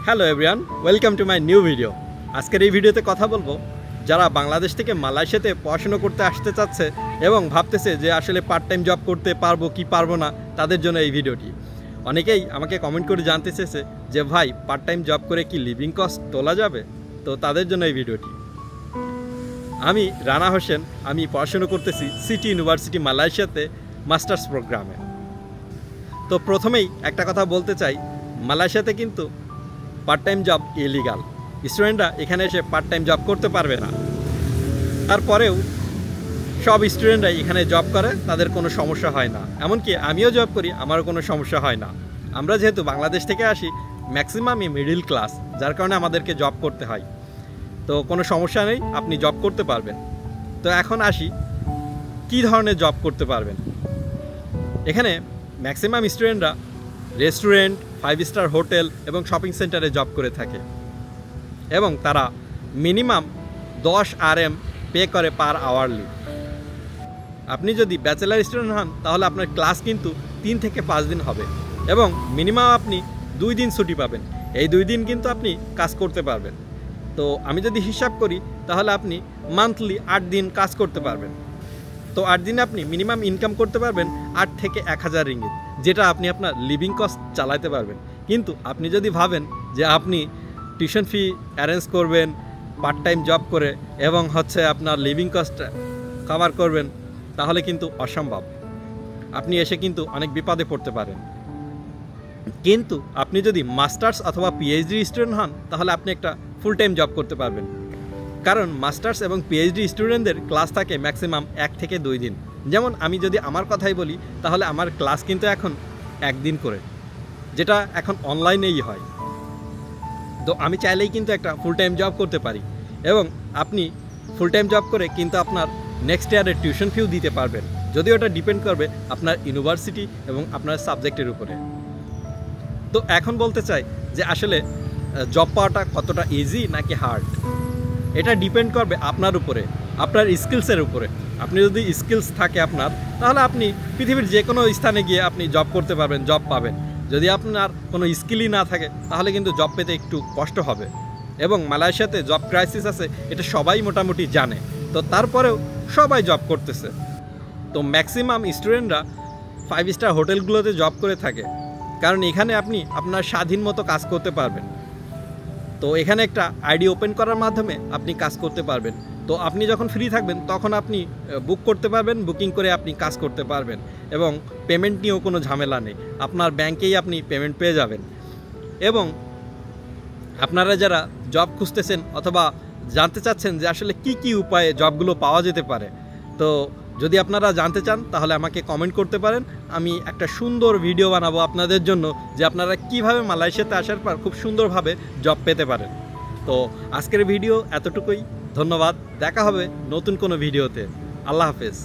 Hello everyone, welcome to my new video. আজকের এই ভিডিওতে কথা বলবো যারা বাংলাদেশ থেকে মালয়েশিয়াতে পড়াশোনা করতে আসতে চাচ্ছে এবং ভাবতেছে যে আসলে পার্ট টাইম জব করতে পারবো কি পারবো না, তাদের জন্য এই ভিডিওটি। অনেকেই আমাকে কমেন্ট করে জানতে চেয়েছে যে ভাই, পার্ট টাইম জব করে কি লিভিং কস্ট তোলা যাবে? তো তাদের জন্য এই ভিডিওটি। আমি রানা হোসেন, আমি পড়াশোনা করতেছি সিটি ইউনিভার্সিটি মালয়েশিয়াতে মাস্টার্স প্রোগ্রামে। তো প্রথমেই একটা কথা বলতে চাই, মালয়েশিয়াতে কিন্তু পার্ট টাইম জব ইলিগাল। স্টুডেন্টরা এখানে এসে পার্ট টাইম জব করতে পারবে না। তারপরেও সব স্টুডেন্টরা এখানে জব করে, তাদের কোনো সমস্যা হয় না। এমনকি আমিও জব করি, আমারও কোনো সমস্যা হয় না। আমরা যেহেতু বাংলাদেশ থেকে আসি, ম্যাক্সিমামই মিডিল ক্লাস, যার কারণে আমাদেরকে জব করতে হয়। তো কোনো সমস্যা নেই, আপনি জব করতে পারবেন। তো এখন আসি কী ধরনের জব করতে পারবেন। এখানে ম্যাক্সিমাম স্টুডেন্টরা রেস্টুরেন্ট, 5 স্টার হোটেল এবং শপিং সেন্টারে জব করে থাকে এবং তারা মিনিমাম 10 RM পে করে পার আওয়ারলি। আপনি যদি ব্যাচেলার স্টুডেন্ট হন তাহলে আপনার ক্লাস কিন্তু 3 থেকে 5 দিন হবে এবং মিনিমাম আপনি 2 দিন ছুটি পাবেন। এই 2 দিন কিন্তু আপনি কাজ করতে পারবেন। তো আমি যদি হিসাব করি তাহলে আপনি মান্থলি 8 দিন কাজ করতে পারবেন। তো 8 দিনে আপনি মিনিমাম ইনকাম করতে পারবেন 8 থেকে 1000 রিঙ্গিত, যেটা আপনি আপনার লিভিং কস্ট চালাতে পারবেন। কিন্তু আপনি যদি ভাবেন যে আপনি টিউশন ফি অ্যারেঞ্জ করবেন পার্ট টাইম জব করে এবং আপনার লিভিং কস্ট কভার করবেন, তাহলে কিন্তু অসম্ভব। আপনি এসে কিন্তু অনেক বিপদে পড়তে পারেন। কিন্তু আপনি যদি মাস্টার্স অথবা পিএইচডি স্টুডেন্ট হন তাহলে আপনি একটা ফুল টাইম জব করতে পারবেন। কারণ মাস্টার্স এবং পিএইচডি স্টুডেন্টদের ক্লাস থাকে ম্যাক্সিমাম 1 থেকে 2 দিন। যেমন আমি যদি আমার কথাই বলি তাহলে আমার ক্লাস কিন্তু এখন 1 দিন করে, যেটা এখন অনলাইনেই হয়। তো আমি চাইলেই কিন্তু একটা ফুল টাইম জব করতে পারি এবং আপনি ফুল টাইম জব করে কিন্তু আপনার নেক্সট ইয়ারের টিউশন ফিও দিতে পারবেন, যদিও ওটা ডিপেন্ড করবে আপনার ইউনিভার্সিটি এবং আপনার সাবজেক্টের উপরে। তো এখন বলতে চাই যে আসলে জব পাওয়াটা কতটা ইজি নাকি হার্ড, এটা ডিপেন্ড করবে আপনার উপরে, আপনার স্কিলসের উপরে। আপনি যদি স্কিলস থাকে আপনার, তাহলে আপনি পৃথিবীর যে কোনো স্থানে গিয়ে আপনি জব করতে পারবেন, জব পাবেন। যদি আপনার কোনো স্কিলই না থাকে তাহলে কিন্তু জব পেতে একটু কষ্ট হবে। এবং মালয়েশিয়াতে জব ক্রাইসিস আছে, এটা সবাই মোটামুটি জানে। তো তারপরেও সবাই জব করতেছে। তো ম্যাক্সিমাম স্টুডেন্টরা 5 স্টার হোটেলগুলোতে জব করে থাকে, কারণ এখানে আপনি আপনার স্বাধীন মতো কাজ করতে পারবেন। তো এখানে একটা আইডি ওপেন করার মাধ্যমে আপনি কাজ করতে পারবেন। তো আপনি যখন ফ্রি থাকবেন তখন আপনি বুক করতে পারবেন, বুকিং করে আপনি কাজ করতে পারবেন এবং পেমেন্ট নিয়েও কোনো ঝামেলা নেই। আপনার ব্যাংকেই আপনি পেমেন্ট পেয়ে যাবেন। এবং আপনারা যারা জব খুঁজতেছেন অথবা জানতে চাচ্ছেন যে আসলে কি উপায়ে জবগুলো পাওয়া যেতে পারে, তো যদি আপনারা জানতে চান তাহলে আমাকে কমেন্ট করতে পারেন। আমি একটা সুন্দর ভিডিও বানাবো আপনাদের জন্য যে আপনারা কিভাবে মালয়েশিয়াতে আসার পর খুব সুন্দরভাবে জব পেতে পারেন। তো আজকের ভিডিও এতটুকুই। ধন্যবাদ, দেখা হবে নতুন কোনো ভিডিওতে। আল্লাহ হাফেজ।